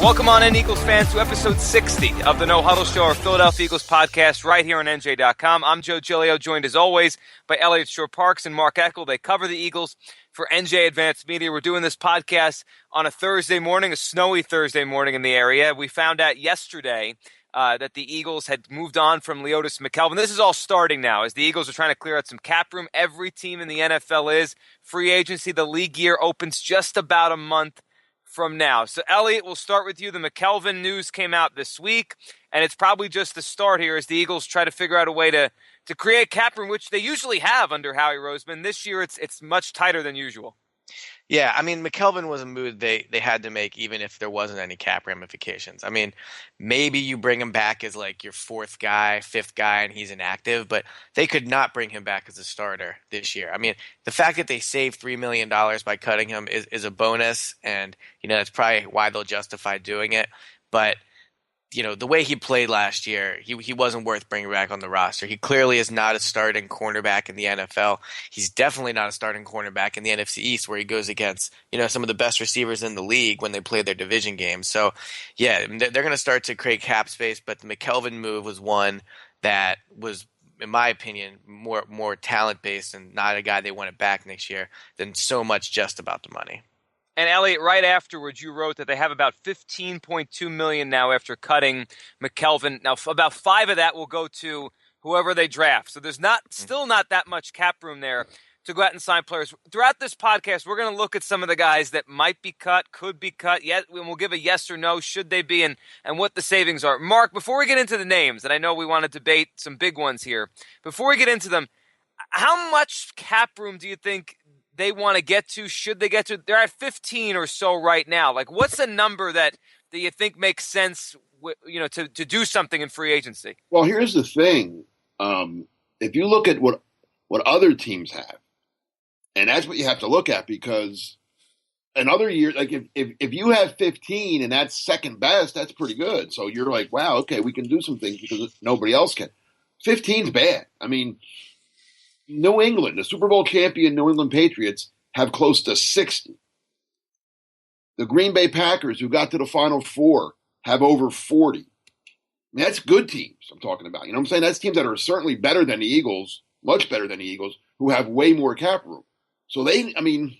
Welcome on in, Eagles fans, to episode 60 of the No Huddle Show, our Philadelphia Eagles podcast, right here on NJ.com. I'm Joe Giglio, joined as always by Elliot Shore-Parks and Mark Eckel. They cover the Eagles for NJ Advanced Media. We're doing this podcast on a Thursday morning, a snowy Thursday morning in the area. We found out yesterday that the Eagles had moved on from Leodis McKelvin. This is all starting now as the Eagles are trying to clear out some cap room. Every team in the NFL is. Free agency, the league year opens just about a month from now. So, Elliot, we'll start with you. The McKelvin news came out this week, and it's probably just the start here as the Eagles try to figure out a way to create cap room, which they usually have under Howie Roseman. This year, it's much tighter than usual. Yeah, I mean, McKelvin was a move they had to make even if there wasn't any cap ramifications. I mean, maybe you bring him back as like your fourth guy, fifth guy, and he's inactive, but they could not bring him back as a starter this year. I mean, the fact that they saved $3 million by cutting him is a bonus, and, that's probably why they'll justify doing it. But the way he played last year, he wasn't worth bringing back on the roster. He clearly is not a starting cornerback in the NFL. He's definitely not a starting cornerback in the NFC East, where he goes against, some of the best receivers in the league when they play their division games. So, yeah, they're going to start to create cap space, but the McKelvin move was one that was, in my opinion, more talent-based and not a guy they wanted back next year than so much just about the money. And, Elliot, right afterwards, you wrote that they have about $15.2 million now after cutting McKelvin. Now, about 5 of that will go to whoever they draft. So there's still not that much cap room there to go out and sign players. Throughout this podcast, we're going to look at some of the guys that might be cut, could be cut, and we'll give a yes or no, should they be, and what the savings are. Mark, before we get into the names, and I know we want to debate some big ones here, before we get into them, how much cap room do you think they want to get to? Should they get to? They're at 15 or so right now. Like, what's a number that you think makes sense, to do something in free agency? Well, here's the thing. If you look at what other teams have, and that's what you have to look at, because in other years, like if you have 15 and that's second best, that's pretty good. So you're like, wow, okay, we can do some things because nobody else can. 15's bad. I mean, New England, the Super Bowl champion New England Patriots, have close to 60. The Green Bay Packers, who got to the Final Four, have over 40. I mean, that's good teams I'm talking about. You know what I'm saying? That's teams that are certainly better than the Eagles, much better than the Eagles, who have way more cap room. So on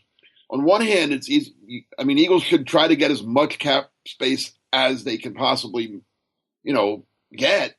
one hand, it's easy. Eagles should try to get as much cap space as they can possibly, get,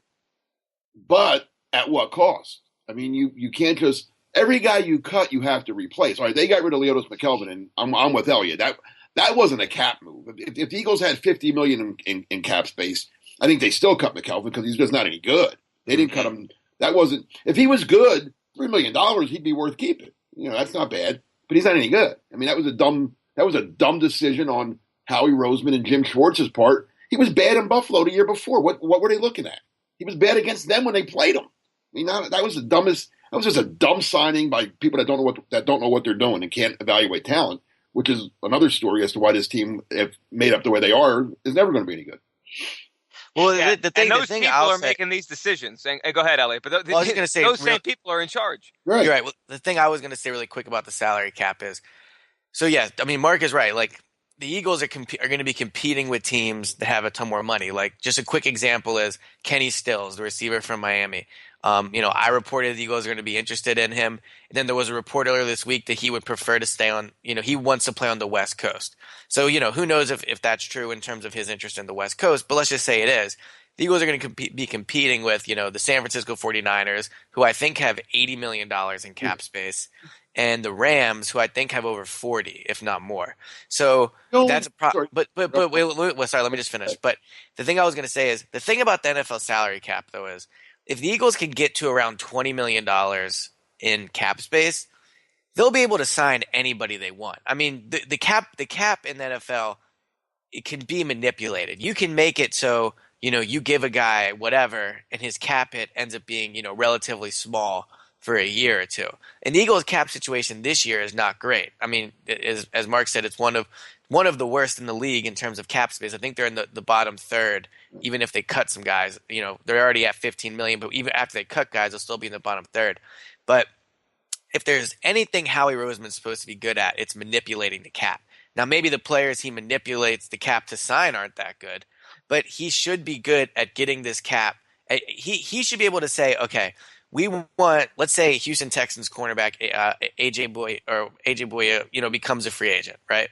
but at what cost? I mean, you can't just – every guy you cut, you have to replace. All right, they got rid of Leodis McKelvin, and I'm with Elliot. That wasn't a cap move. If the Eagles had $50 million in cap space, I think they still cut McKelvin because he's just not any good. They didn't cut him. That wasn't – if he was good, $3 million, he'd be worth keeping. That's not bad. But he's not any good. I mean, that was a dumb decision on Howie Roseman and Jim Schwartz's part. He was bad in Buffalo the year before. What were they looking at? He was bad against them when they played him. I mean, that was the dumbest. That was just a dumb signing by people that don't know what they're doing and can't evaluate talent, which is another story as to why this team, if made up the way they are, is never going to be any good. Well, yeah. the thing people are making these decisions. And go ahead, Elliot. But those same people are in charge. Right. You're right. Well, the thing I was going to say really quick about the salary cap is, so yeah, I mean, Mark is right. Like, the Eagles are going to be competing with teams that have a ton more money. Like, just a quick example is Kenny Stills, the receiver from Miami. I reported the Eagles are going to be interested in him. And then there was a report earlier this week that he would prefer to stay on, he wants to play on the West Coast. So, who knows if that's true in terms of his interest in the West Coast, but let's just say it is. The Eagles are going to be competing with, the San Francisco 49ers, who I think have $80 million in cap space, and the Rams, who I think have over 40, if not more. So that's a problem. But wait, sorry, let me just finish. But the thing I was going to say is, the thing about the NFL salary cap, though, is if the Eagles can get to around $20 million in cap space, they'll be able to sign anybody they want. I mean, the cap in the NFL, it can be manipulated. You can make it so, you give a guy whatever, and his cap hit ends up being, relatively small for a year or two. And the Eagles' cap situation this year is not great. I mean, as Mark said, it's one of the worst in the league in terms of cap space. I think they're in the bottom third, even if they cut some guys. They're already at $15 million, but even after they cut guys, they'll still be in the bottom third. But if there's anything Howie Roseman's supposed to be good at, it's manipulating the cap. Now, maybe the players he manipulates the cap to sign aren't that good, but he should be good at getting this cap. He should be able to say, okay, we want, let's say Houston Texans cornerback AJ Boy, becomes a free agent, right?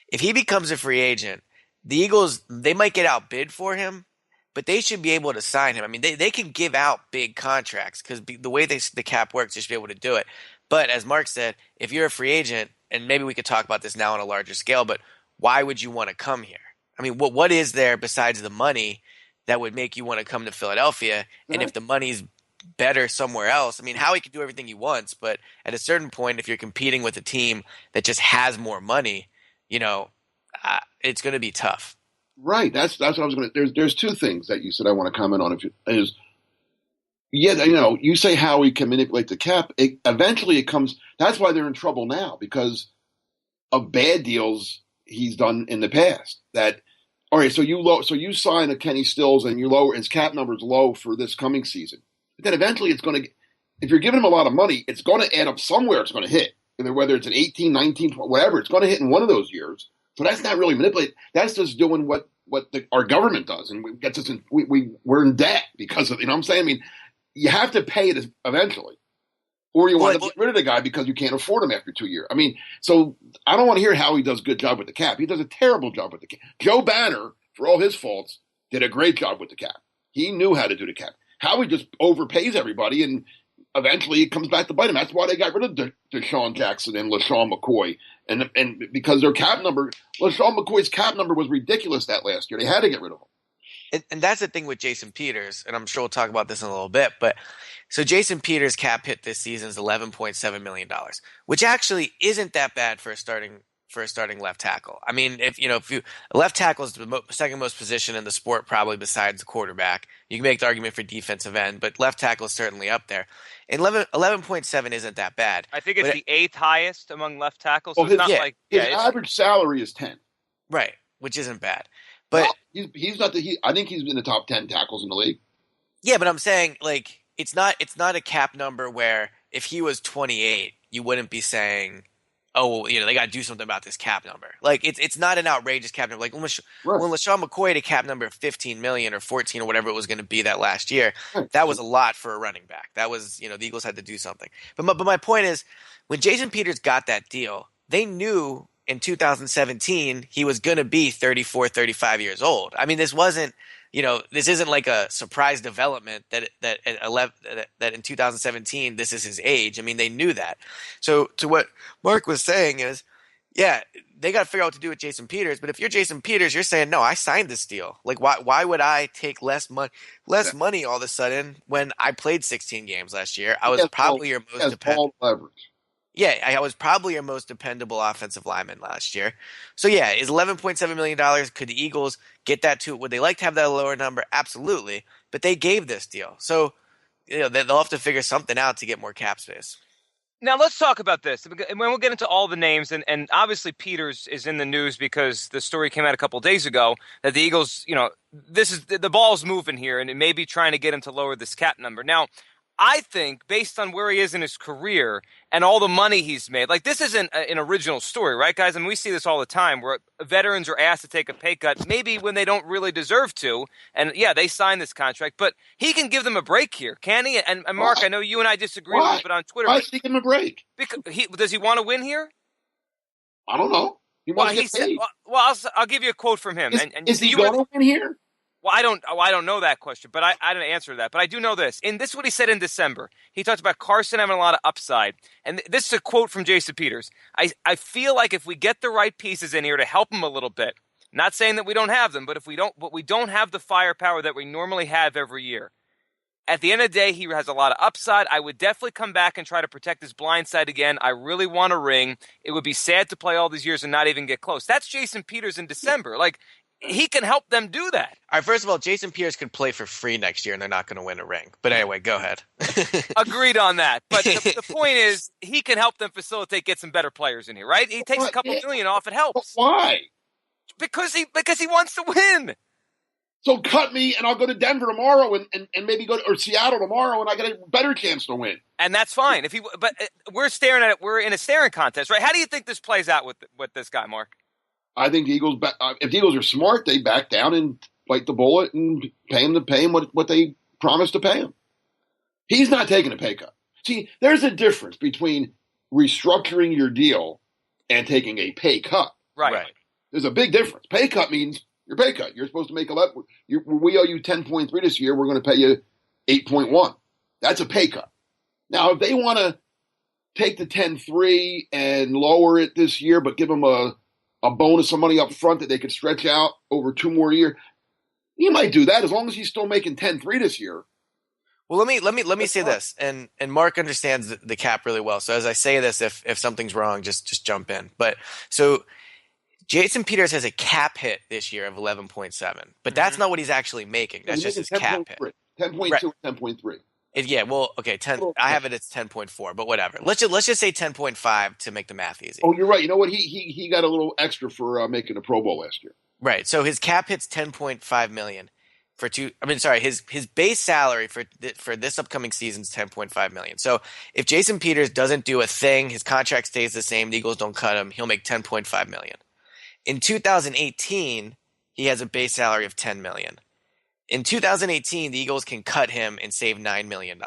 If he becomes a free agent, the Eagles, they might get outbid for him, but they should be able to sign him. I mean, they can give out big contracts because the way the cap works, they should be able to do it. But as Mark said, if you're a free agent, and maybe we could talk about this now on a larger scale, but why would you want to come here? I mean, what is there besides the money that would make you want to come to Philadelphia? And if the money's better somewhere else, I mean, Howie can do everything he wants, but at a certain point, if you're competing with a team that just has more money, it's going to be tough. Right. That's what I was going to. There's two things that you said I want to comment on. You say Howie can manipulate the cap. Eventually, it comes. That's why they're in trouble now because of bad deals he's done in the past. All right. So you sign a Kenny Stills and you lower his cap number's low for this coming season. But then eventually, it's going to. If you're giving him a lot of money, it's going to add up somewhere. It's going to hit. Whether it's an 18, 19, whatever, it's going to hit in one of those years. So that's not really manipulating. That's just doing what our government does, and we're in debt because of, you know what I'm saying? I mean, you have to pay it eventually, or you want to get rid of the guy because you can't afford him after 2 years. I mean, so I don't want to hear how he does a good job with the cap. He does a terrible job with the cap. Joe Banner, for all his faults, did a great job with the cap. He knew how to do the cap. Howie just overpays everybody, and eventually it comes back to bite him. That's why they got rid of Deshaun Jackson and LaShawn McCoy. And because their cap number, LaShawn McCoy's cap number was ridiculous that last year. They had to get rid of him. And that's the thing with Jason Peters, and I'm sure we'll talk about this in a little bit. But so Jason Peters' cap hit this season is $11.7 million, which actually isn't that bad for a starting left tackle. I mean, if left tackle is the second most position in the sport, probably besides the quarterback. You can make the argument for defensive end, but left tackle is certainly up there. And 11.7 isn't that bad. I think it's the eighth highest among left tackles. So his average salary is 10. Right, which isn't bad. But he's not I think he's in the top 10 tackles in the league. Yeah, but I'm saying it's not a cap number where if he was 28, you wouldn't be saying, oh, well, they got to do something about this cap number. It's not an outrageous cap number. When LaShawn McCoy had a cap number of 15 million or 14 or whatever it was going to be that last year, that was a lot for a running back. That was, the Eagles had to do something. But my point is, when Jason Peters got that deal, they knew in 2017 he was going to be 34, 35 years old. I mean, this isn't like a surprise development that in 2017 this is his age. I mean, they knew that. So to what Mark was saying is, yeah, they got to figure out what to do with Jason Peters. But if you're Jason Peters, you're saying, no, I signed this deal. Why would I take less money all of a sudden when I played 16 games last year? I was probably your most dependable. Yeah, I was probably your most dependable offensive lineman last year. So, yeah, is $11.7 million. Could the Eagles get that too? Would they like to have that lower number? Absolutely. But they gave this deal. So, they'll have to figure something out to get more cap space. Now, let's talk about this. And we'll get into all the names. And obviously, Peters is in the news because the story came out a couple of days ago that the Eagles, the ball's moving here, and it may be trying to get him to lower this cap number. Now, I think based on where he is in his career and all the money he's made, this isn't an original story, right, guys? I mean, we see this all the time where veterans are asked to take a pay cut, maybe when they don't really deserve to. And yeah, they sign this contract, but he can give them a break here, can he? And Mark, I know you and I disagree a little bit on Twitter. Why should he give him a break? Because does he want to win here? I don't know. He wants to get paid. I'll give you a quote from him. Is he going to win here? Well, I don't know that question, but I didn't answer that. But I do know this. And this is what he said in December. He talked about Carson having a lot of upside. And this is a quote from Jason Peters. I feel like if we get the right pieces in here to help him a little bit, not saying that we don't have them, but we don't have the firepower that we normally have every year. At the end of the day, he has a lot of upside. I would definitely come back and try to protect his blind side again. I really want a ring. It would be sad to play all these years and not even get close. That's Jason Peters in December. He can help them do that. All right, first of all, Jason Peters could play for free next year, and they're not going to win a ring. But anyway, go ahead. Agreed on that. But the point is, he can help them get some better players in here, right? He takes a couple million off. It helps. But why? Because he wants to win. So cut me, and I'll go to Denver tomorrow, and maybe go to, or Seattle tomorrow, and I get a better chance to win. And that's fine. But we're staring at it. We're in a staring contest, right? How do you think this plays out with this guy, Mark? I think the Eagles, if the Eagles are smart, they back down and bite the bullet and pay him what they promised to pay him. He's not taking a pay cut. See, there's a difference between restructuring your deal and taking a pay cut. Right. There's a big difference. Pay cut means your pay cut. You're supposed to make 11. We owe you 10.3 this year. We're going to pay you 8.1. That's a pay cut. Now, if they want to take the 10.3 and lower it this year, but give them a bonus of money up front that they could stretch out over 2 more years, he might do that as long as he's still making 10.3 this year. Well, let me say this, and Mark understands the cap really well. So as I say this, if something's wrong, just jump in. But so Jason Peters has a cap hit this year of 11.7, but that's not what he's actually making. That's just his cap hit. 10.2 right. or 10.3. Yeah, well, okay, 10. I have it as 10.4, but whatever. Let's just say 10.5 to make the math easy. Oh, you're right. You know what? He got a little extra for making a Pro Bowl last year. Right. So his cap hits 10.5 million for his base salary for this upcoming season is 10.5 million. So if Jason Peters doesn't do a thing, his contract stays the same, the Eagles don't cut him, he'll make 10.5 million. In 2018, he has a base salary of 10 million. In 2018, the Eagles can cut him and save $9 million.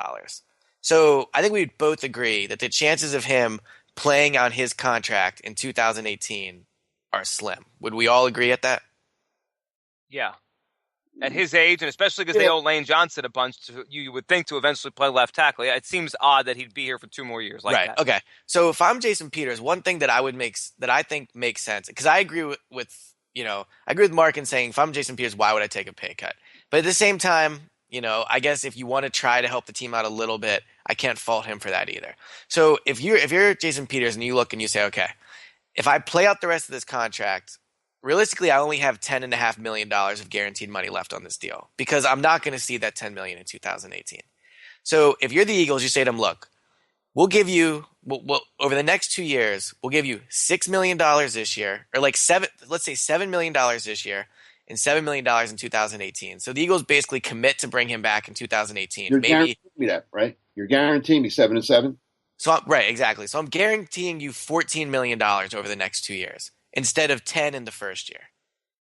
So I think we'd both agree that the chances of him playing on his contract in 2018 are slim. Would we all agree at that? Yeah. At his age, and especially because they owe Lane Johnson a bunch, you would think to eventually play left tackle. Yeah, it seems odd that he'd be here for 2 more years like that. Okay. So if I'm Jason Peters, one thing that I think makes sense, because I agree with Mark in saying if I'm Jason Peters, why would I take a pay cut? But at the same time, I guess if you want to try to help the team out a little bit, I can't fault him for that either. So if you're Jason Peters and you look and you say, okay, if I play out the rest of this contract, realistically, I only have $10.5 million of guaranteed money left on this deal because I'm not going to see that $10 million in 2018. So if you're the Eagles, you say to them, look, we'll give you over the next 2 years, we'll give you $6 million this year, or let's say $7 million this year and $7 million in 2018. So the Eagles basically commit to bring him back in 2018. You're guaranteeing me that, right? You're guaranteeing me 7 and 7. So right, exactly. So I'm guaranteeing you $14 million over the next 2 years instead of 10 in the first year.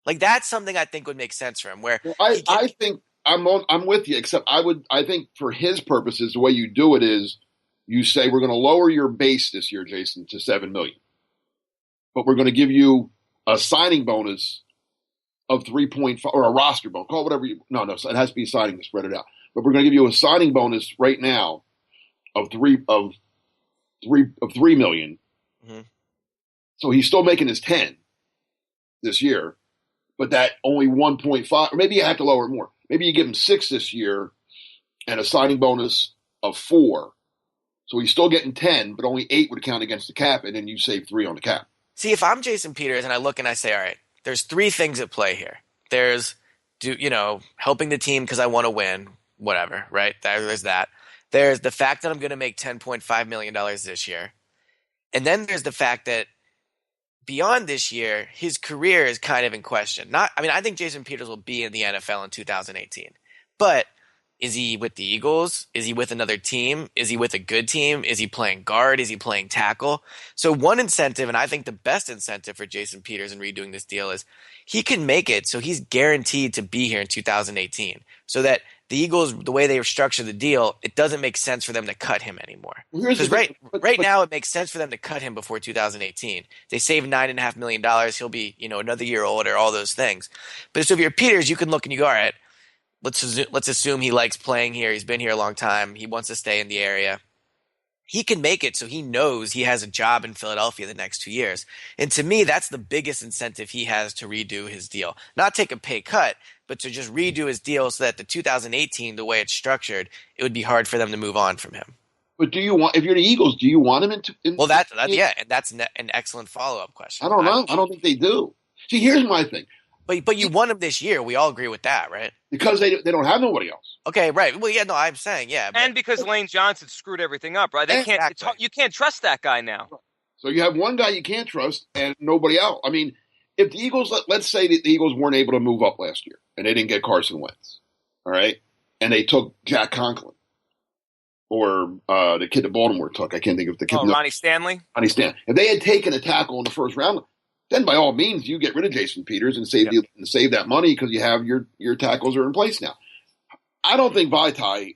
Like that's something I think would make sense for him. Where I think I'm with you. Except I think for his purposes, the way you do it is you say we're going to lower your base this year, Jason, to $7 million, but we're going to give you a signing bonus of 3.5 or a roster bonus. Call it whatever you. No, it has to be signing to spread it out. But we're going to give you a signing bonus right now of $3 million. Mm-hmm. So he's still making his 10 this year, but that only 1.5, or maybe you have to lower it more. Maybe you give him 6 this year and a signing bonus of 4. So he's still getting 10, but only 8 would count against the cap, and then you save 3 on the cap. See, if I'm Jason Peters and I look and I say, all right, there's 3 things at play here. There's, helping the team because I want to win, whatever, right? There's that. There's the fact that I'm going to make $10.5 million this year. And then there's the fact that beyond this year, his career is kind of in question. I think Jason Peters will be in the NFL in 2018. But is he with the Eagles? Is he with another team? Is he with a good team? Is he playing guard? Is he playing tackle? So one incentive, and I think the best incentive for Jason Peters in redoing this deal is he can make it so he's guaranteed to be here in 2018. So that the Eagles, the way they structure the deal, it doesn't make sense for them to cut him anymore. Because right now it makes sense for them to cut him before 2018. They save $9.5 million. He'll be, another year older, all those things. But so if you're Peters, you can look and you go, all right, let's assume he likes playing here. He's been here a long time. He wants to stay in the area. He can make it so he knows he has a job in Philadelphia the next 2 years. And to me, that's the biggest incentive he has to redo his deal. Not take a pay cut, but to just redo his deal so that the 2018, the way it's structured, it would be hard for them to move on from him. But if you're the Eagles, do you want him in well, that's and that's an excellent follow-up question. I don't know. I don't think they do. See, here's my thing. But you won him this year. We all agree with that, right? Because they don't have nobody else. Okay, right. Well, yeah, no, I'm saying, yeah. And because Lane Johnson screwed everything up, right? You can't trust that guy now. So you have one guy you can't trust and nobody else. I mean, if the Eagles, let's say that the Eagles weren't able to move up last year and they didn't get Carson Wentz, all right, and they took Jack Conklin or the kid that Baltimore took. I can't think of the kid. Oh, Ronnie Stanley. Ronnie Stanley. If they had taken a tackle in the first round, then by all means you get rid of Jason Peters and save that money because you have your tackles are in place now. I don't think Vitae.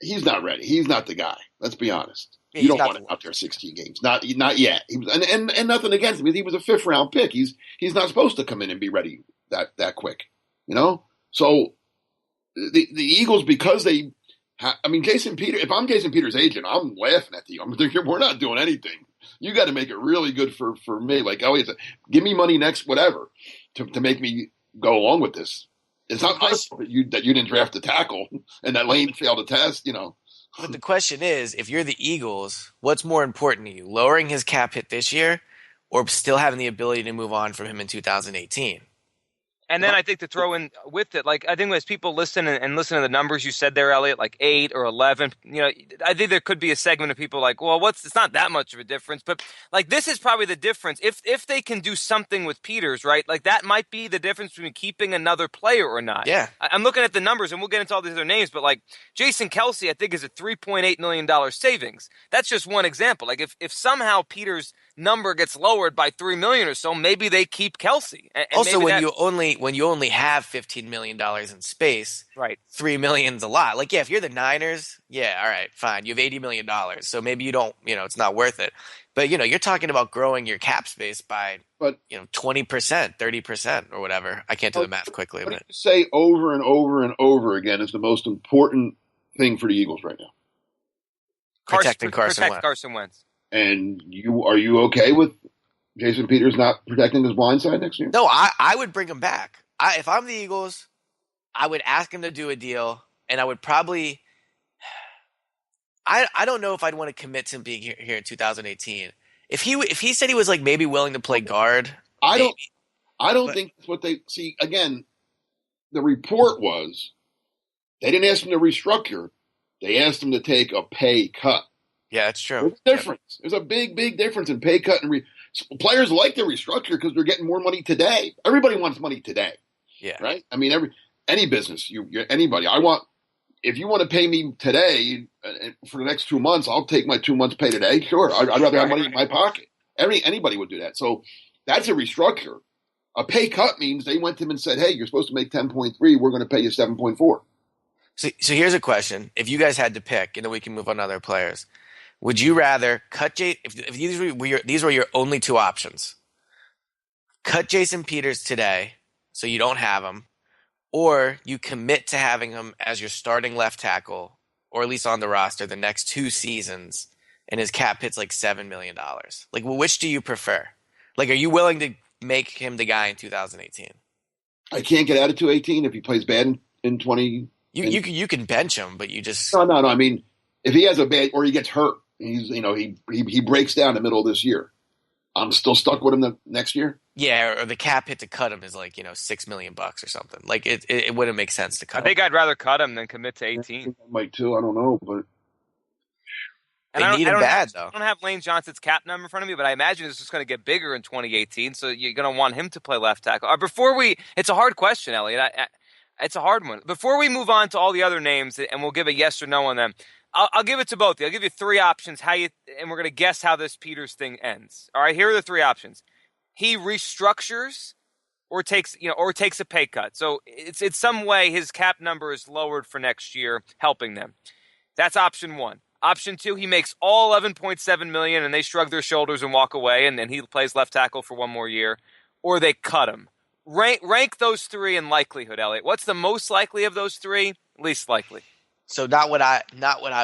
He's not ready. He's not the guy. Let's be honest. Yeah, you don't want him out there 16 games. Not yet. He was, and nothing against him. He was a 5th round pick. He's not supposed to come in and be ready that quick. So the Eagles, because they. Jason Peters. If I'm Jason Peters' agent, I'm laughing at you. I'm thinking we're not doing anything. You got to make it really good for me. Like Elliot said, give me money next, whatever, to make me go along with this. It's not my fault that you didn't draft a tackle and that Lane failed a test. But the question is, if you're the Eagles, what's more important to you, lowering his cap hit this year, or still having the ability to move on from him in 2018? And then I think to throw in with it, like I think as people listen and listen to the numbers you said there, Elliot, like 8 or 11, I think there could be a segment of people like, well, it's not that much of a difference, but like this is probably the difference. If they can do something with Peters, right, like that might be the difference between keeping another player or not. Yeah, I'm looking at the numbers, and we'll get into all these other names, but like Jason Kelce, I think is a $3.8 million savings. That's just one example. Like if somehow Peters' number gets lowered by $3 million or so, maybe they keep Kelce. And also, when you only have $15 million in space, right, $3 million's a lot. Like, yeah, if you're the Niners, yeah, all right, fine. You have $80 million, so maybe you don't, it's not worth it. But you're talking about growing your cap space by 20%, 30%, or whatever. I can't do the math quickly. But you say over and over and over again is the most important thing for the Eagles right now. Protect Carson Wentz. And are you okay with Jason Peters not protecting his blind side next year? No, I would bring him back. If I'm the Eagles, I would ask him to do a deal, and I would probably I don't know if I'd want to commit to him being here in 2018. If he said he was like maybe willing to play guard, I don't think that's what they see. Again, the report was they didn't ask him to restructure. They asked him to take a pay cut. Yeah, that's true. There's a difference. There's a big, big difference in pay cut and players like to restructure because they're getting more money today. Everybody wants money today. Yeah. Right? I mean, any business, anybody. If you want to pay me today for the next 2 months, I'll take my 2 months pay today. Sure. I'd rather have money in my pocket. Anybody would do that. So that's a restructure. A pay cut means they went to him and said, hey, you're supposed to make 10.3. We're going to pay you 7.4. So here's a question. If you guys had to pick, and then we can move on to other players, would you rather cut if these were your only 2 options, cut Jason Peters today so you don't have him, or you commit to having him as your starting left tackle, or at least on the roster the next 2 seasons, and his cap hits like $7 million? Like, well, which do you prefer? Like, are you willing to make him the guy in 2018? I can't get out of 2018 if he plays bad in 20. You can bench him, but you just no. I mean, if he has a bad or he gets hurt, he breaks down in the middle of this year. I'm still stuck with him the next year. Yeah, or the cap hit to cut him is like $6 million or something. Like it wouldn't make sense to cut him. I think I'd rather cut him than commit to 18. I might too. I don't know, but they need him bad though. I don't have Lane Johnson's cap number in front of me, but I imagine it's just going to get bigger in 2018. So you're going to want him to play left tackle. It's a hard question, Elliot. It's a hard one. Before we move on to all the other names, and we'll give a yes or no on them, I'll give it to both of you. I'll give you 3 options, and we're going to guess how this Peters thing ends. All right, here are the 3 options. He restructures or takes a pay cut. So it's some way his cap number is lowered for next year, helping them. That's option 1. Option 2, he makes all $11.7 million and they shrug their shoulders and walk away, and then he plays left tackle for 1 more year, or they cut him. Rank those 3 in likelihood, Elliot. What's the most likely of those 3? Least likely. So not what I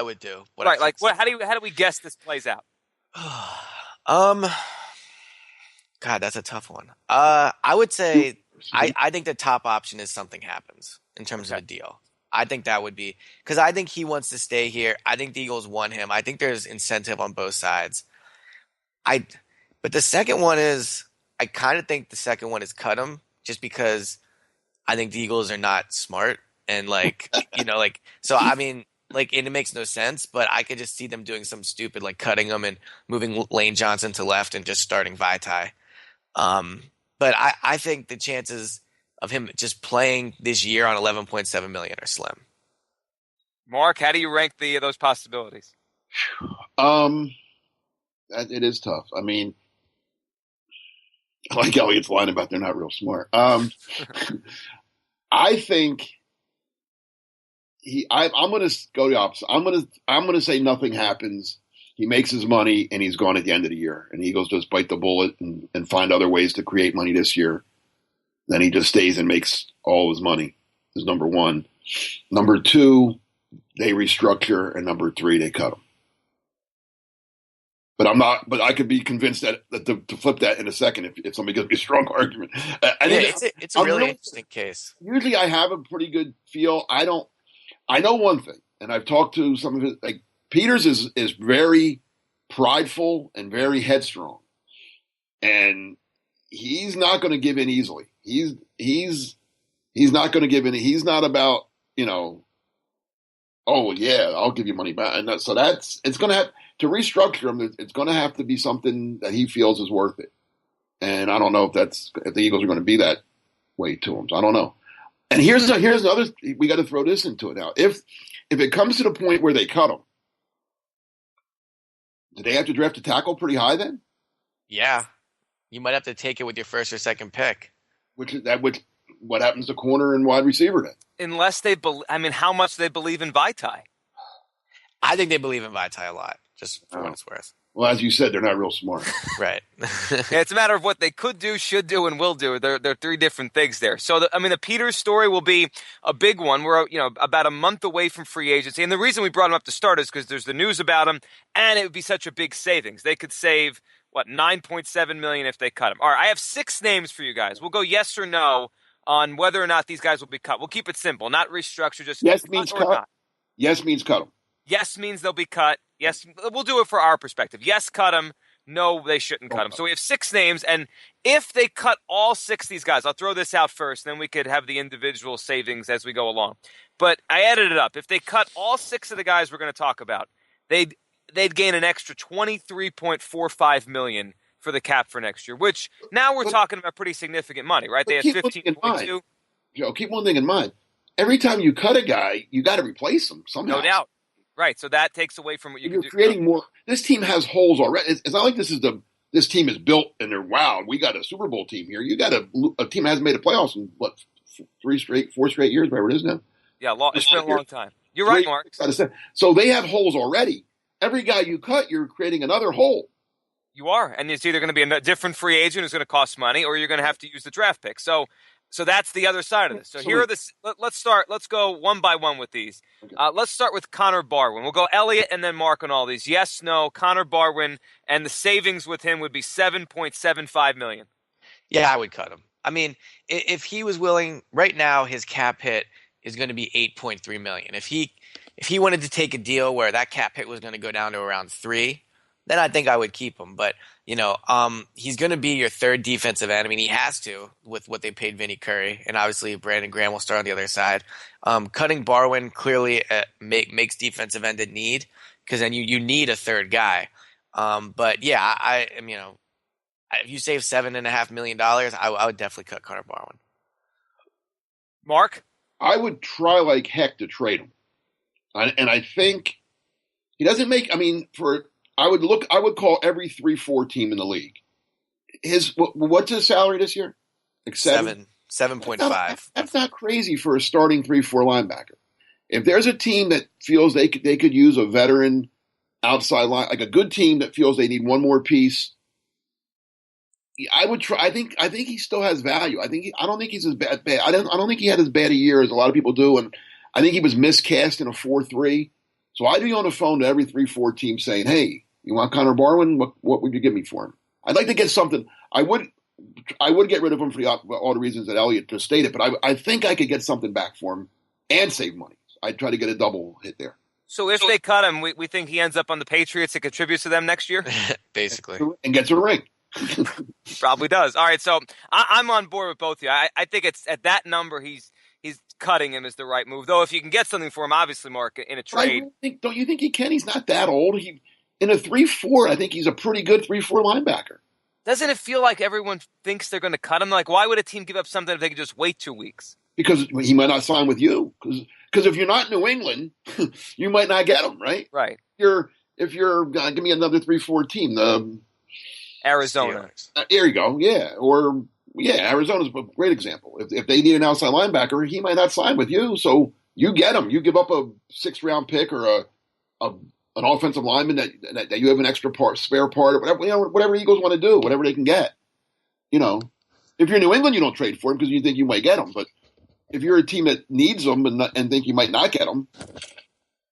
would do. Right, like what? How do we guess this plays out? God, that's a tough one. I would say I think the top option is something happens in terms of a deal. I think that would be because I think he wants to stay here. I think the Eagles want him. I think there's incentive on both sides. But the second one is I kind of think the second one is cut him just because I think the Eagles are not smart and so I mean and it makes no sense, but I could just see them doing something stupid like cutting him and moving Lane Johnson to left and just starting Vitae. But I think the chances of him just playing this year on 11.7 million are slim. Mark, how do you rank those possibilities? It is tough. I mean, I like Elliott's line about they're not real smart. I think I'm going to go the opposite. I'm going to say nothing happens. He makes his money and he's gone at the end of the year. And Eagles just bite the bullet and find other ways to create money this year. Then he just stays and makes all his money. Is number one. Number two, they restructure, and number three, they cut him. But I'm not. But I could be convinced that to flip that in a second if somebody gives me a strong argument. It's a really interesting case. Usually, I have a pretty good feel. I know one thing, and I've talked to some of it. Like Peters is very prideful and very headstrong, and he's not going to give in easily. He's not going to give in. He's not about oh yeah, I'll give you money back. And it's going to have to restructure him. It's going to have to be something that he feels is worth it. And I don't know if the Eagles are going to be that way to him. So I don't know. And here's another. We got to throw this into it now. If it comes to the point where they cut him, do they have to draft a tackle pretty high then? Yeah, you might have to take it with your first or second pick. Which what happens to corner and wide receiver then? Unless how much they believe in Vaitai. I think they believe in Vaitai a lot, just for what it's worth. Well, as you said, they're not real smart. Right. Yeah, it's a matter of what they could do, should do, and will do. There are three different things there. So, the Peters story will be a big one. We're about a month away from free agency, and the reason we brought him up to start is because there's the news about him, and it would be such a big savings. They could save $9.7 million if they cut him. All right, I have 6 names for you guys. We'll go yes or no on whether or not these guys will be cut. We'll keep it simple, not restructure. Just yes means cut. Not. Yes means cut them. Yes means they'll be cut. Yes, we'll do it for our perspective. Yes, cut them. No, they shouldn't cut them. So we have 6 names, and if they cut all 6 of these guys, I'll throw this out first, then we could have the individual savings as we go along. But I added it up. If they cut all 6 of the guys we're going to talk about, they'd gain an extra $23.45 million for the cap for next year, which now we're talking about pretty significant money, right? They had 15.2. Joe, keep one thing in mind. Every time you cut a guy, you got to replace him somehow. No doubt. Right, so that takes away from what you can do. You're creating more. This team has holes already. It's not like this team is built and they're we got a Super Bowl team here. You got a team that hasn't made a playoffs in 4 straight years, whatever it is now. Yeah, it's been a long time. You're right, Mark. So they have holes already. Every guy you cut, you're creating another hole. You are, and it's either going to be a different free agent who's going to cost money, or you're going to have to use the draft pick. So that's the other side of this. So here are let's start. Let's go one by one with these. Okay. Let's start with Connor Barwin. We'll go Elliott and then Mark on all these. Yes, no. Connor Barwin, and the savings with him would be $7.75 million. Yeah, I would cut him. I mean, if he was willing, right now his cap hit is going to be $8.3 million. If he wanted to take a deal where that cap hit was going to go down to around 3, then I think I would keep him. But, he's going to be your third defensive end. I mean, he has to with what they paid Vinny Curry. And obviously Brandon Graham will start on the other side. Cutting Barwin clearly makes defensive end a need because then you need a third guy. But, yeah, if you save $7.5 million, I would definitely cut Connor Barwin. Mark? I would try like heck to trade him. And I think he doesn't make I would call every 3-4 team in the league. What's his salary this year? Like 7.5. That's not crazy for a starting 3-4 linebacker. If there's a team that feels they could use a veteran outside line, like a good team that feels they need one more piece, I would try. I think he still has value. I don't think he's as bad. I don't think he had as bad a year as a lot of people do, and I think he was miscast in a 4-3. So I'd be on the phone to every 3-4 team saying, "Hey, you want Connor Barwin? What would you give me for him? I'd like to get something. I would get rid of him for all the reasons that Elliott just stated, but I think I could get something back for him and save money. I'd try to get a double hit there. So if they cut him, we think he ends up on the Patriots and contributes to them next year? Basically. And gets a ring. He probably does. All right, so I'm on board with both of you. I think it's at that number he's cutting him is the right move. Though if you can get something for him, obviously, Mark, in a trade. Don't you think he can? He's not that old. In a 3-4, I think he's a pretty good 3-4 linebacker. Doesn't it feel like everyone thinks they're going to cut him? Like, why would a team give up something if they could just wait 2 weeks? Because he might not sign with you. Because if you're not New England, you might not get him, right? Right. If you're give me another 3-4 team, the Arizona. There you go. Yeah. Or, Arizona's a great example. If they need an outside linebacker, he might not sign with you. So you get him. You give up a 6th-round pick or an offensive lineman that you have an extra spare part, or whatever Eagles want to do, whatever they can get. If you're New England, you don't trade for him because you think you might get him. But if you're a team that needs him and think you might not get him,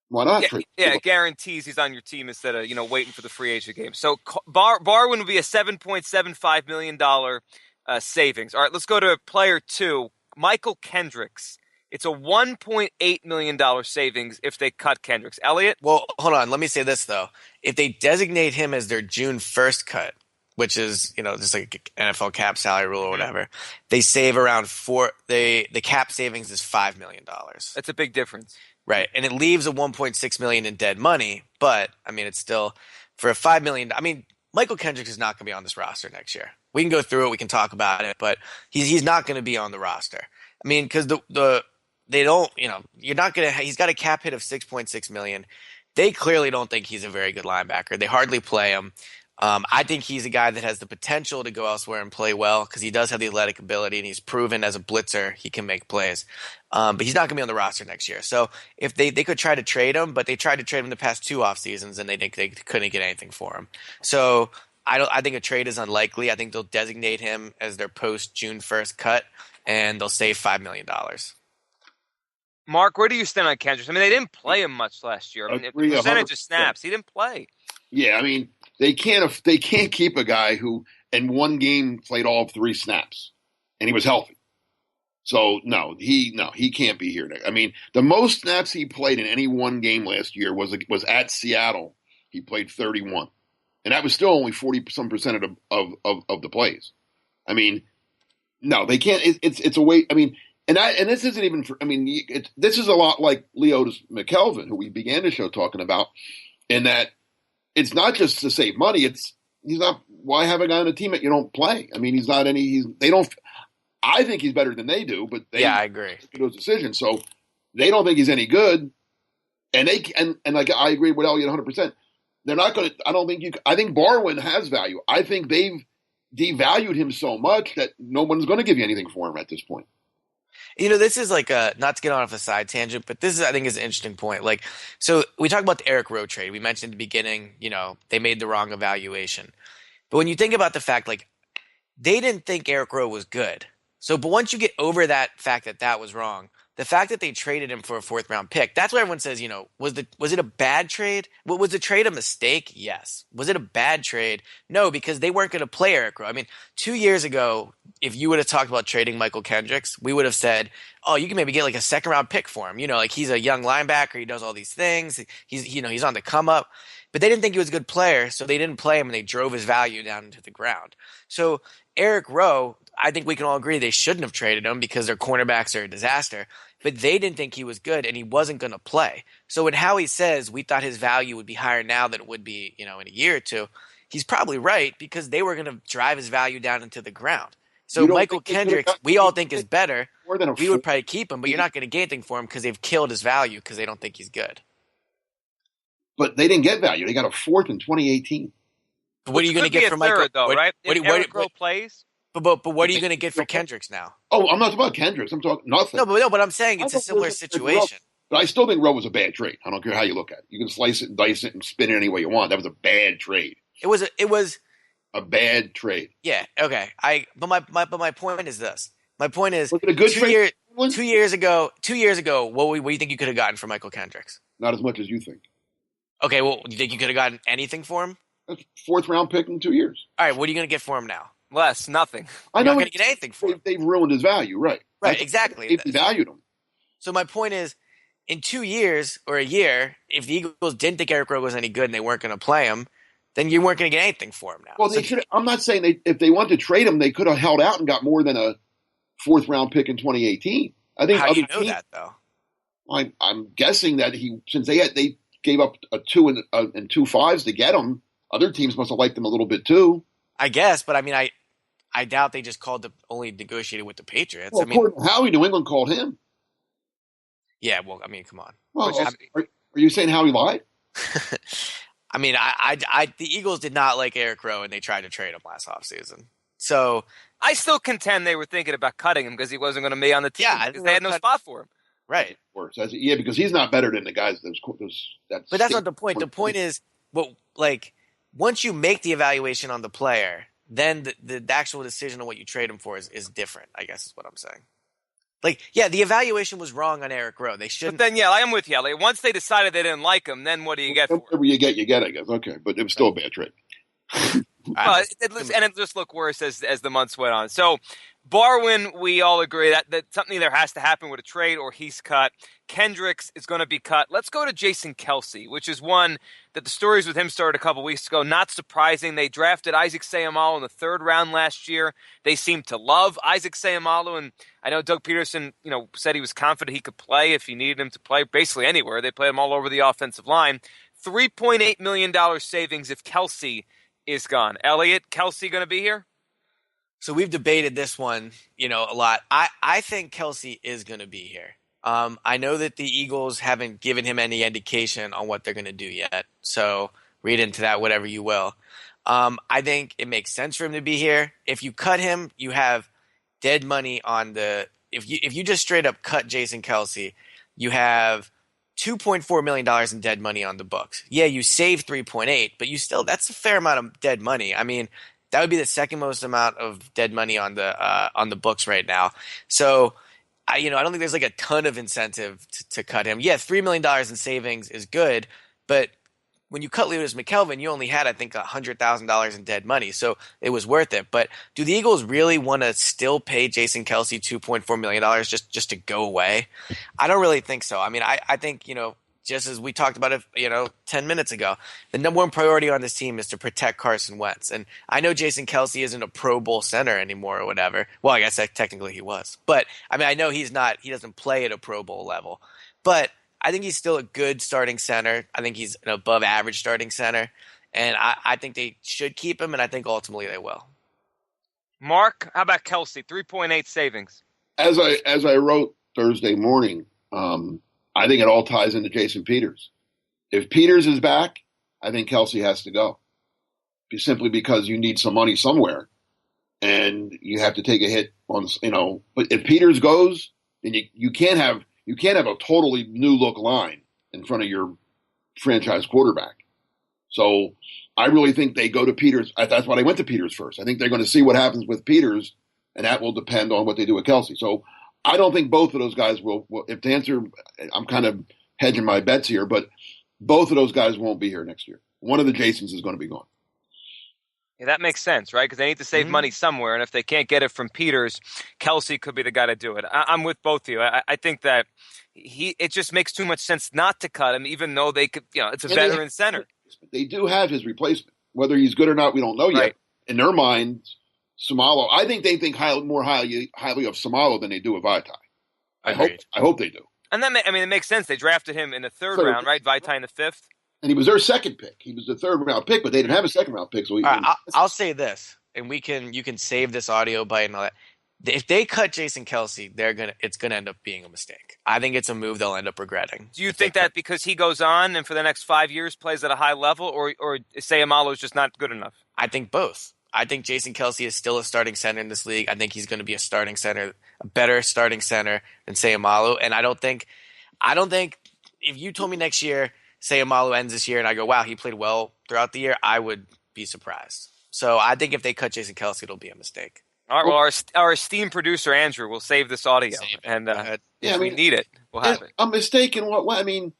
why not trade? Yeah, it guarantees he's on your team instead of waiting for the free agent game. So Barwin would be a $7.75 million savings. All right, let's go to player 2, Michael Kendricks. It's a $1.8 million savings if they cut Kendricks. Elliot? Well, hold on. Let me say this, though. If they designate him as their June 1st cut, which is, just like NFL cap salary rule or whatever, they save around the cap savings is $5 million. That's a big difference. Right. And it leaves a $1.6 million in dead money. But, it's still for a $5 million. Michael Kendricks is not going to be on this roster next year. We can go through it. We can talk about it. But he's not going to be on the roster. Because they don't, you're not going to, he's got a cap hit of $6.6 million. They clearly don't think he's a very good linebacker. They hardly play him. I think he's a guy that has the potential to go elsewhere and play well because he does have the athletic ability and he's proven as a blitzer he can make plays. But he's not going to be on the roster next year. So if they could try to trade him, but they tried to trade him the past 2 off seasons and they couldn't get anything for him. So I think a trade is unlikely. I think they'll designate him as their post June 1st cut and they'll save $5 million. Mark, where do you stand on Kendricks? They didn't play him much last year. Percentage of snaps, he didn't play. Yeah, they can't keep a guy who in one game played all 3 snaps and he was healthy. So he can't be here. The most snaps he played in any one game last year was at Seattle. He played 31, and that was still only 40% of the plays. No, they can't. It's a way. And this isn't even for. This is a lot like Leodis McKelvin, who we began the show talking about, in that it's not just to save money. He's not. Why have a guy on a team that you don't play? He's not any. They don't. I think he's better than they do, but I agree. Make those decisions, so they don't think he's any good, and I agree with Elliot 100%. They're not going to. I don't think you. I think Barwin has value. I think they've devalued him so much that no one's going to give you anything for him at this point. This is like not to get off a side tangent, but this is, I think, is an interesting point. So we talk about the Eric Rowe trade. We mentioned at the beginning, they made the wrong evaluation. But when you think about the fact, they didn't think Eric Rowe was good. So, but once you get over that fact that was wrong, the fact that they traded him for a 4th-round pick, that's why everyone says, was it a bad trade? Was the trade a mistake? Yes. Was it a bad trade? No, because they weren't going to play Eric Rowe. 2 years ago, if you would have talked about trading Michael Kendricks, we would have said, oh, you can maybe get a 2nd-round pick for him. He's a young linebacker. He does all these things. He's on the come up. But they didn't think he was a good player, so they didn't play him, and they drove his value down into the ground. So Eric Rowe, I think we can all agree they shouldn't have traded him because their cornerbacks are a disaster. But they didn't think he was good, and he wasn't going to play. So when Howie says we thought his value would be higher now than it would be, in a year or two, he's probably right because they were going to drive his value down into the ground. So Michael Kendricks, we all think is better. We would probably keep him, but you're not going to get anything for him because they've killed his value because they don't think he's good. But they didn't get value. They got a 4th in 2018. But what are you going to get for Michael? Though, right? If Eric Rowe plays. But what are you going to get for Kendricks now? Oh, I'm not talking about Kendricks. I'm talking nothing. No, but I'm saying it's a similar situation. But I still think Rowe was a bad trade. I don't care how you look at it. You can slice it and dice it and spin it any way you want. That was a bad trade. It was a bad trade. Yeah. Okay. But my point is this. My point is, was it a good trade? 2 years ago, what do you think you could have gotten for Michael Kendricks? Not as much as you think. Okay. Well, do you think you could have gotten anything for him? That's a 4th-round pick in 2 years. All right. What are you going to get for him now? Less, nothing. You're not going to get anything for him. They've ruined his value, right? Right, exactly. They've devalued him. So my point is, in 2 years or a year, if the Eagles didn't think Eric Rowe was any good and they weren't going to play him, then you weren't going to get anything for him now. Well, they should. I'm not saying if they wanted to trade him, they could have held out and got more than a 4th-round pick in 2018. I think. How do you know that though? I'm guessing that since they gave up a 2 and 2 5s to get him, other teams must have liked him a little bit too. I guess, but I mean, I doubt they just only negotiated with the Patriots. Well, I mean, according to Howie, New England called him. yeah, well, I mean, come on. Well, Which is, are you saying Howie lied? I mean, the Eagles did not like Eric Rowe, and they tried to trade him last offseason. So I still contend they were thinking about cutting him because he wasn't going to be on the team. Yeah, I because think they had no spot for him. right. Worse. Yeah, because he's not better than the guys. But that's not the point. The point is, once you make the evaluation on the player, then the actual decision on what you trade him for is different, I guess is what I'm saying. Like, yeah, the evaluation was wrong on Eric Rowe. They shouldn't. But then, yeah, I am with you. Like, once they decided they didn't like him, then what do you get for him? Whatever you get, I guess. Okay, but it was still a bad trade. Well, it just looked worse as the months went on. So, Barwin, we all agree that something either has to happen with a trade or he's cut. Kendricks is going to be cut. Let's go to Jason Kelce, which is one that the stories with him started a couple weeks ago. Not surprising. They drafted Isaac Seumalo in the 3rd round last year. They seemed to love Isaac Seumalo, and I know Doug Peterson, said he was confident he could play if he needed him to play basically anywhere. They played him all over the offensive line. $3.8 million savings if Kelce is gone. Elliot, Kelce going to be here? So we've debated this one, a lot. I think Kelce is going to be here. I know that the Eagles haven't given him any indication on what they're going to do yet. So read into that whatever you will. I think it makes sense for him to be here. If you cut him, you have dead money on if you just straight up cut Jason Kelce, you have $2.4 million in dead money on the books. Yeah, you save 3.8, but that's a fair amount of dead money. I mean, that would be the second most amount of dead money on the books right now. So, I don't think there's like a ton of incentive to cut him. Yeah, $3 million in savings is good, but when you cut Leodis McKelvin, you only had, I think, $100,000 in dead money, so it was worth it. But do the Eagles really want to still pay Jason Kelce $2.4 million just to go away? I don't really think so. I mean, I think, just as we talked about it, 10 minutes ago, the number one priority on this team is to protect Carson Wentz. And I know Jason Kelce isn't a Pro Bowl center anymore or whatever. Well, I guess technically he was. But, I mean, I know he doesn't play at a Pro Bowl level. But I think he's still a good starting center. I think he's an above average starting center. And I think they should keep him, and I think ultimately they will. Mark, how about Kelce? 3.8 savings. As I wrote Thursday morning, I think it all ties into Jason Peters. If Peters is back, I think Kelce has to go. Simply because you need some money somewhere, and you have to take a hit on, But if Peters goes, then you can't have a totally new look line in front of your franchise quarterback. So I really think they go to Peters. That's why they went to Peters first. I think they're going to see what happens with Peters, and that will depend on what they do with Kelce. So I don't think both of those guys will. If to answer, I'm kind of hedging my bets here, but both of those guys won't be here next year. One of the Jasons is going to be gone. Yeah, that makes sense, right? Because they need to save money somewhere, and if they can't get it from Peters, Kelce could be the guy to do it. I'm with both of you. I think that it just makes too much sense not to cut him, even though they could. It's a veteran center. They do have his replacement. Whether he's good or not, we don't know yet. In their minds, Seumalo. I think they think more highly of Seumalo than they do of Vaitai. I hope they do. And it makes sense. They drafted him in the 3rd round, right? Vaitai in the 5th. And he was their second pick. He was the 3rd round pick, but they didn't have a 2nd round pick. So I'll say this, and you can save this audio bite and all that. If they cut Jason Kelce, it's gonna end up being a mistake. I think it's a move they'll end up regretting. Do you think that because he goes on and for the next 5 years plays at a high level, or Seumalo is just not good enough? I think both. I think Jason Kelce is still a starting center in this league. I think he's going to be a better starting center than Seumalo. And I don't think if you told me next year Seumalo ends this year and I go, wow, he played well throughout the year, I would be surprised. So I think if they cut Jason Kelce, it'll be a mistake. All right. Well, our esteemed producer Andrew will save this audio, and if we need it, we'll have it. A mistake in what? I mean,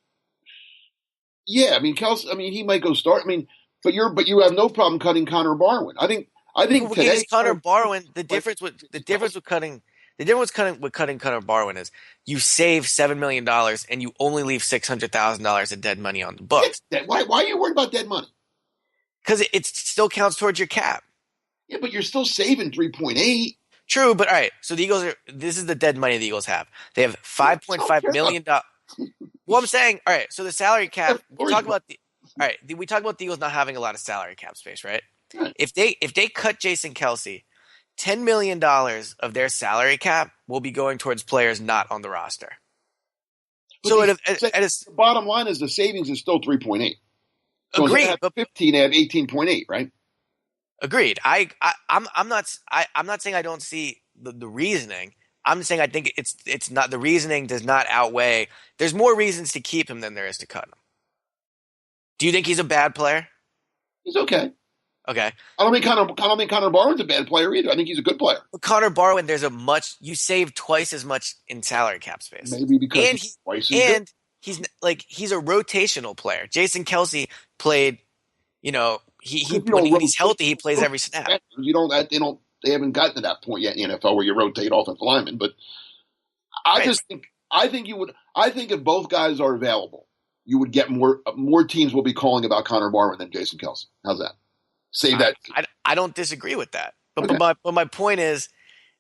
yeah. I mean, Kelce. I mean, he might go start. I mean, but you have no problem cutting Connor Barwin. I think today Connor Barwin. The difference with cutting Connor Barwin is you save $7 million and you only leave $600,000 of dead money on the books. Why are you worried about dead money? Because it still counts towards your cap. Yeah, but you're still saving 3.8. True, but all right. So the Eagles this is the dead money the Eagles have. They have $5.5 million. Well, I'm saying, all right. So the salary cap. We talk about the Eagles not having a lot of salary cap space, right? Right. If they cut Jason Kelsey, $10 million of their salary cap will be going towards players not on the roster. But So the bottom line is the savings is still 3.8. So instead of agreed, having but 15, they have 18.8, right? agreed. I'm not saying I don't see the reasoning. I'm saying I think it's not, the reasoning does not outweigh. There's more reasons to keep him than there is to cut him. Do you think he's a bad player? He's okay. Okay. I don't think Connor Barwin's a bad player either. I think he's a good player. But Connor Barwin, you save twice as much in salary cap space. Maybe because And he's twice as good. he's a rotational player. Jason Kelsey played, when he's healthy, he plays every snap. They haven't gotten to that point yet in the NFL where you rotate offensive linemen. But I think if both guys are available, you would get more teams will be calling about Connor Barwin than Jason Kelsey. How's that? Save that. I don't disagree with that. But Okay. my point is,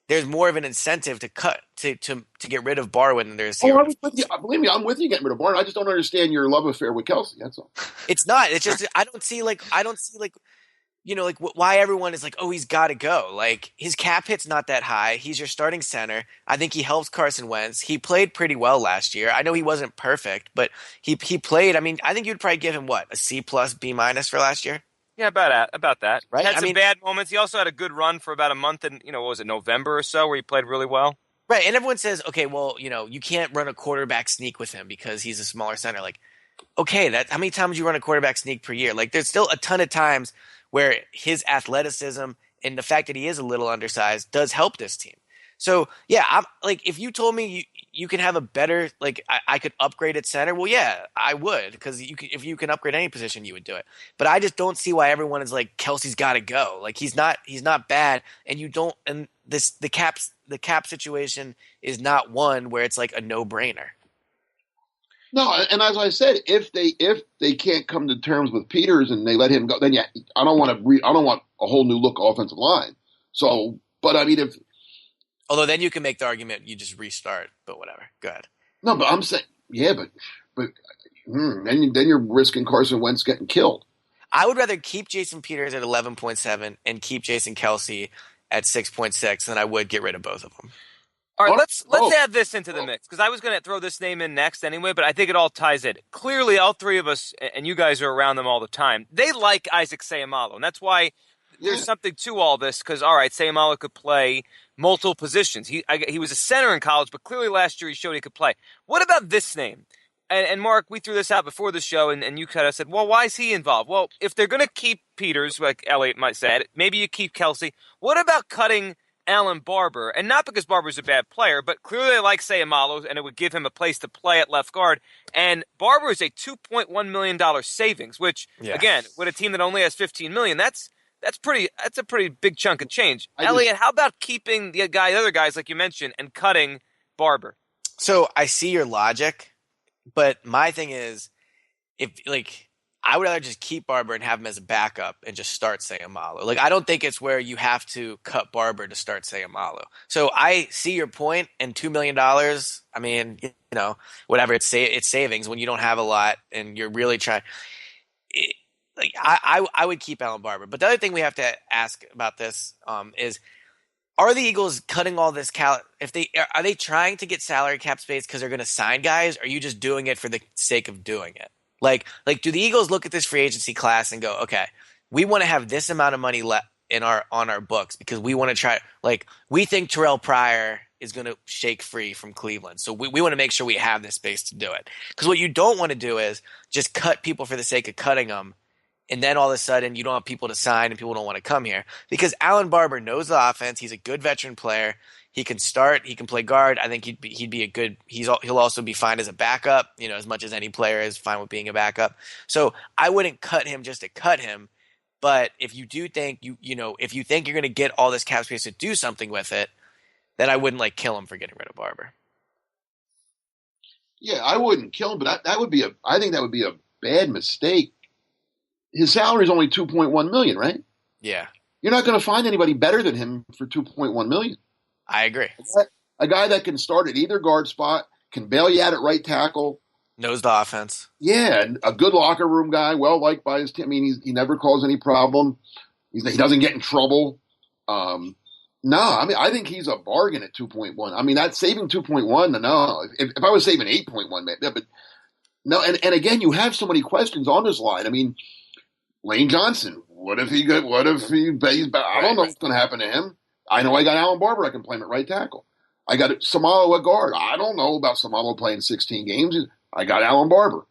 there's more of an incentive to cut to get rid of Barwin than there is Oh, here. I was with you. Believe me, I'm with you getting rid of Barwin. I just don't understand your love affair with Kelsey. That's all. It's not. It's just I don't see why everyone is like, oh, he's got to go. Like, his cap hit's not that high. He's your starting center. I think he helps Carson Wentz. He played pretty well last year. I know he wasn't perfect, but he played. I mean, I think you'd probably give him what, a C plus, B minus for last year. Yeah, about that. Right? Had some bad moments. He also had a good run for about a month in, what was it, November or so, where he played really well. Right, and everyone says, okay, well, you can't run a quarterback sneak with him because he's a smaller center. Like, okay, how many times you run a quarterback sneak per year? Like, there's still a ton of times where his athleticism and the fact that he is a little undersized does help this team. So, yeah, I'm like, if you told me you can have a better, like, I could upgrade at center, well, yeah, I would, because if you can upgrade any position, you would do it. But I just don't see why everyone is like, Kelsey's got to go. Like, he's not bad, and the cap situation is not one where it's like a no-brainer. No, and as I said, if they can't come to terms with Peters and they let him go, then I don't want a whole new look offensive line. So, but I mean, although then you can make the argument you just restart, but whatever. Go ahead. No, but I'm saying, but then you're risking Carson Wentz getting killed. I would rather keep Jason Peters at 11.7 and keep Jason Kelsey at 6.6 than I would get rid of both of them. All right, let's add this into the mix, because I was going to throw this name in next anyway, but I think it all ties in. Clearly, all three of us, and you guys are around them all the time, they like Isaac Seumalo, and that's why there's something to all this, because, all right, Seumalo could play multiple positions. He was a center in college, but clearly last year he showed he could play. What about this name? And Mark, we threw this out before the show, and you kind of said, well, why is he involved? Well, if they're going to keep Peters, like Elliot might say, maybe you keep Kelsey. What about cutting Alan Barber? And not because Barber's a bad player, but clearly they like Seumalo, and it would give him a place to play at left guard. And Barber is a $2.1 million savings, which, again, with a team that only has $15 million, that's a pretty big chunk of change. Elliot, how about keeping the other guys, like you mentioned, and cutting Barber? So I see your logic, but my thing is, I would rather just keep Barber and have him as a backup and just start Seumalo. Like, I don't think it's where you have to cut Barber to start Seumalo. So I see your point, and $2 million, I mean, whatever, it's savings when you don't have a lot and you're really trying. I would keep Alan Barber. But the other thing we have to ask about this is, are the Eagles cutting all this are they trying to get salary cap space because they're going to sign guys, or are you just doing it for the sake of doing it? Like, do the Eagles look at this free agency class and go, okay, we want to have this amount of money left on our books because we want to try, like, we think Terrell Pryor is going to shake free from Cleveland. So we want to make sure we have this space to do it. Because what you don't want to do is just cut people for the sake of cutting them, and then all of a sudden you don't have people to sign and people don't want to come here. Because Alan Barber knows the offense. He's a good veteran player. He can start. He can play guard. I think he'd be a good. He'll also be fine as a backup. As much as any player is fine with being a backup. So I wouldn't cut him just to cut him. But if you do think if you think you're going to get all this cap space to do something with it, then I wouldn't kill him for getting rid of Barber. Yeah, I wouldn't kill him, but I think that would be a bad mistake. His salary is only $2.1 million, right? Yeah. You're not going to find anybody better than him for $2.1 million. I agree. A guy that can start at either guard spot, can bail you out at right tackle. Knows the offense. Yeah, and a good locker room guy, well liked by his team. I mean, he never caused any problem. He doesn't get in trouble. No, I mean, I think he's a bargain at 2.1. I mean, that's saving 2.1. No, if I was saving 8.1, maybe, but no. And again, you have so many questions on this line. I mean, Lane Johnson. What if he got? What if he? I don't know what's going to happen to him. I know I got Alan Barber. I can play him at right tackle. I got Samalo at guard. I don't know about Samalo playing 16 games. I got Alan Barber.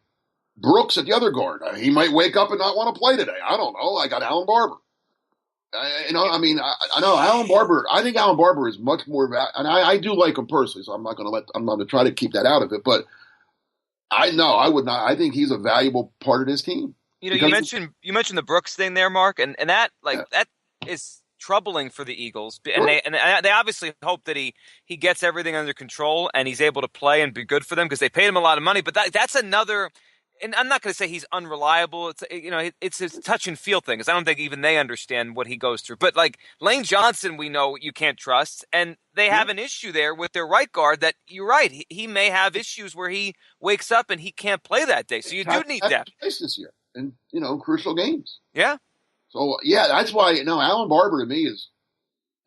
Brooks at the other guard. He might wake up and not want to play today. I don't know. I got Alan Barber. I know Alan Barber. I think Alan Barber is much more, and I do like him personally. So I'm not going to try to keep that out of it. But I would not. I think he's a valuable part of this team. You mentioned the Brooks thing there, Mark, and that that is troubling for the Eagles, and they obviously hope that he gets everything under control and he's able to play and be good for them because they paid him a lot of money. But that's another. And I'm not going to say he's unreliable. It's his touch and feel thing because I don't think even they understand what he goes through. But like Lane Johnson, we know you can't trust, and they have an issue there with their right guard. That you're right, he may have issues where he wakes up and he can't play that day. So you do need depth this year, and crucial games. Yeah. So yeah, that's why Alan Barber to me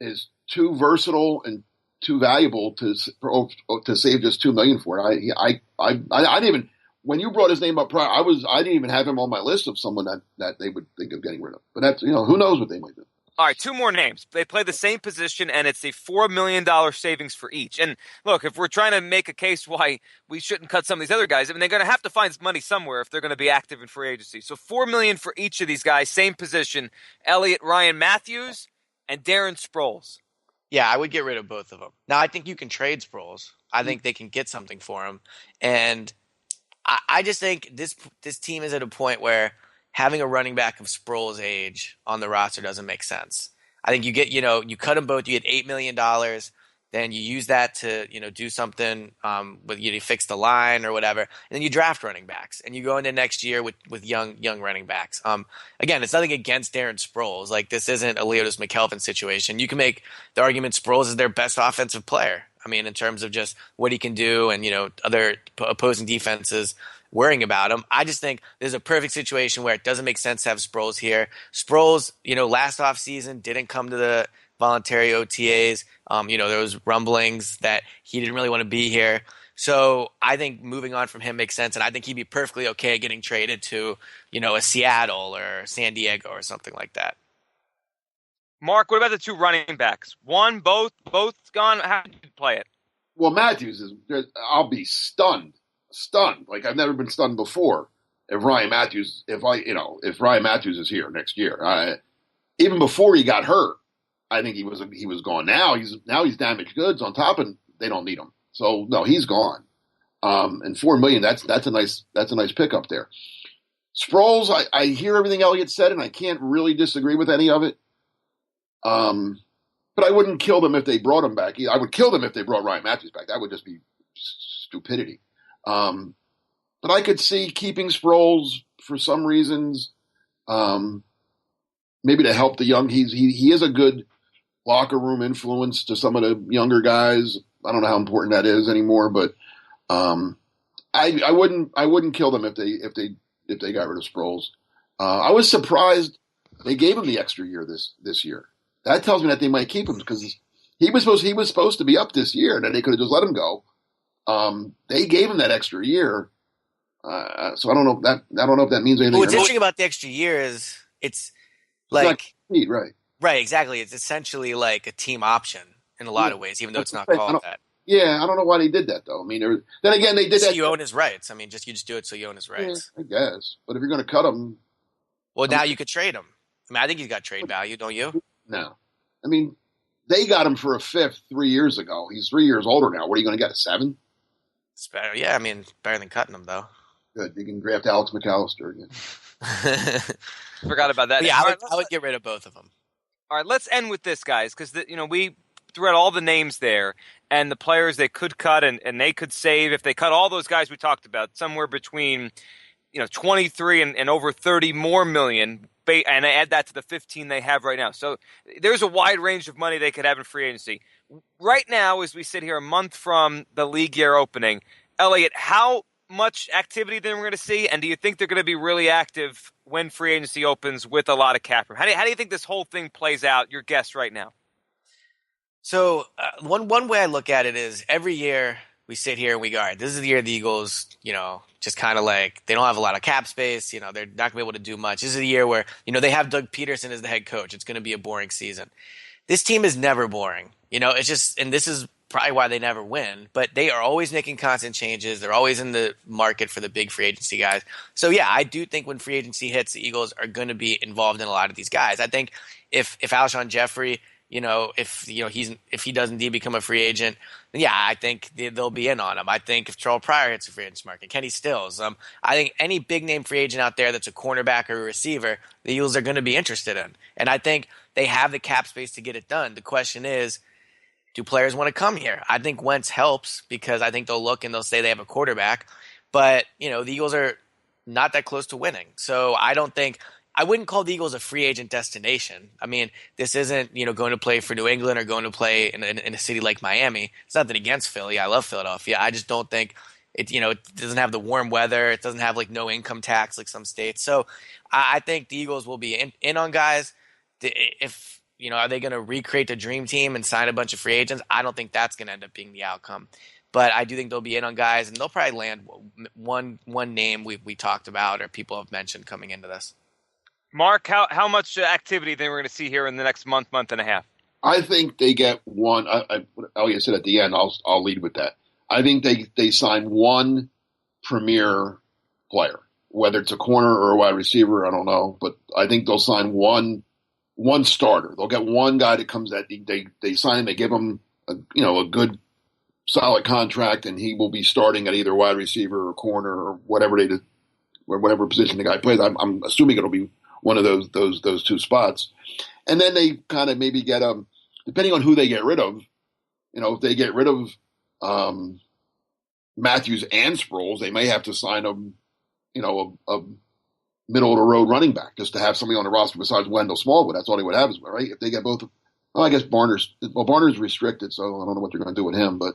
is too versatile and too valuable to save just $2 million for it. I didn't even. When you brought his name up prior, I didn't even have him on my list of someone that they would think of getting rid of. But that's who knows what they might do. All right, two more names. They play the same position, and it's a $4 million savings for each. And look, if we're trying to make a case why we shouldn't cut some of these other guys, I mean, they're going to have to find money somewhere if they're going to be active in free agency. So $4 million for each of these guys, same position: Elliott Ryan Matthews and Darren Sproles. Yeah, I would get rid of both of them. Now, I think you can trade Sproles. I think they can get something for him, and I just think this team is at a point where having a running back of Sproles' age on the roster doesn't make sense. I think you cut them both. You get $8 million, then you use that to do something with you fix the line or whatever, and then you draft running backs and you go into next year with young running backs. Again, it's nothing against Darren Sproles. Like, this isn't a Leodis McKelvin situation. You can make the argument Sproles is their best offensive player. I mean, in terms of just what he can do and, other opposing defenses worrying about him. I just think there's a perfect situation where it doesn't make sense to have Sproles here. Sproles, last offseason didn't come to the voluntary OTAs. There was rumblings that he didn't really want to be here. So I think moving on from him makes sense, and I think he'd be perfectly okay getting traded to, a Seattle or San Diego or something like that. Mark, what about the two running backs? One, both gone? How do you play it? Well, Matthews I'll be stunned. Like I've never been stunned before. If Ryan Matthews is here next year, even before he got hurt, I think he was gone. Now he's damaged goods on top, and they don't need him. So no, he's gone. And $4 million, that's a nice pickup there. Sproles, I hear everything Elliott said, and I can't really disagree with any of it. But I wouldn't kill them if they brought him back. I would kill them if they brought Ryan Matthews back. That would just be stupidity. But I could see keeping Sproles for some reasons, maybe to help the young. He is a good locker room influence to some of the younger guys. I don't know how important that is anymore, but I wouldn't kill them if they got rid of Sproles. I was surprised they gave him the extra year this year. That tells me that they might keep him because he was supposed to be up this year, and then they could have just let him go. They gave him that extra year, so I don't know if that means anything. Well, what's interesting about the extra year is it's like right, exactly. It's essentially like a team option in a lot of ways, even though it's not called that. Yeah, I don't know why they did that though. I mean, then again, they did that. You own his rights. I mean, you just do it so you own his rights. Yeah, I guess, but if you're going to cut him, well, now you could trade him. I mean, I think he's got trade value, don't you? No, I mean, they got him for a fifth 3 years ago. He's 3 years older now. What are you going to get, a 7? It's better. Yeah, I mean, better than cutting him, though. Good. You can draft Alex McAllister again. Forgot about that. Yeah, I would get rid of both of them. All right, let's end with this, guys, because we threw out all the names there and the players they could cut and they could save if they cut all those guys we talked about, somewhere between 23 and over 30 more million. And I add that to the 15 they have right now. So there's a wide range of money they could have in free agency. Right now, as we sit here a month from the league year opening, Elliott, how much activity than we're going to see? And do you think they're going to be really active when free agency opens with a lot of cap room? How do you think this whole thing plays out? Your guess right now. So one way I look at it is every year we sit here and we go, all right, this is the year the Eagles, just kind of like they don't have a lot of cap space. They're not going to be able to do much. This is the year where, they have Doug Peterson as the head coach. It's going to be a boring season. This team is never boring. It's just, and this is probably why they never win, but they are always making constant changes. They're always in the market for the big free agency guys. So yeah, I do think when free agency hits, the Eagles are going to be involved in a lot of these guys. I think if Alshon Jeffrey, if he does indeed become a free agent, then yeah, I think they'll be in on him. I think if Terrell Pryor hits the free agent market, Kenny Stills, I think any big name free agent out there that's a cornerback or a receiver, the Eagles are going to be interested in. And I think they have the cap space to get it done. The question is, do players want to come here? I think Wentz helps because I think they'll look and they'll say they have a quarterback. But, the Eagles are not that close to winning. So I wouldn't call the Eagles a free agent destination. I mean, this isn't, going to play for New England or going to play in a city like Miami. It's nothing against Philly. I love Philadelphia. I just don't think it, it doesn't have the warm weather. It doesn't have like no income tax like some states. So I think the Eagles will be in on guys. If, are they going to recreate the dream team and sign a bunch of free agents? I don't think that's going to end up being the outcome. But I do think they'll be in on guys, and they'll probably land one name we talked about or people have mentioned coming into this. Mark, how much activity then we're going to see here in the next month and a half? I think they get one. Elliot said at the end, I'll lead with that. I think they sign one premier player, whether it's a corner or a wide receiver, I don't know, but I think they'll sign one starter. They'll get one guy that comes at they sign him, they give him a good solid contract, and he will be starting at either wide receiver or corner or whatever position the guy plays. I'm assuming it'll be one of those two spots. And then they kind of maybe get depending on who they get rid of, if they get rid of Matthews and Sproles, they may have to sign a middle of the road running back just to have somebody on the roster besides Wendell Smallwood. That's all they would have, right? If they get both, I guess Barner's restricted, so I don't know what they're going to do with him. But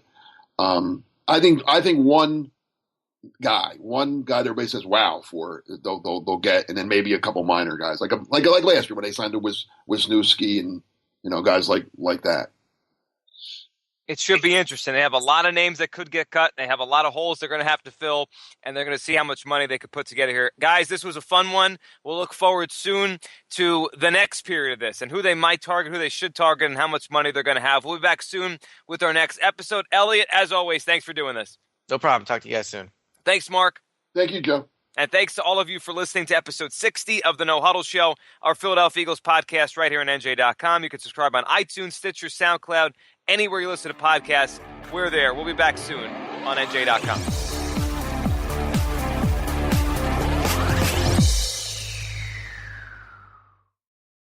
I think one guy that everybody says wow for, they'll get, and then maybe a couple minor guys like last year when they signed to Wisniewski and guys like that. It should be interesting. They have a lot of names that could get cut. They have a lot of holes they're going to have to fill, and they're going to see how much money they could put together here. Guys, this was a fun one. We'll look forward soon to the next period of this and who they might target, who they should target, and how much money they're going to have. We'll be back soon with our next episode. Elliot, as always, thanks for doing this. No problem. Talk to you guys soon. Thanks, Mark. Thank you, Joe. And thanks to all of you for listening to episode 60 of the No Huddle Show, our Philadelphia Eagles podcast right here on NJ.com. You can subscribe on iTunes, Stitcher, SoundCloud, anywhere you listen to podcasts. We're there. We'll be back soon on NJ.com.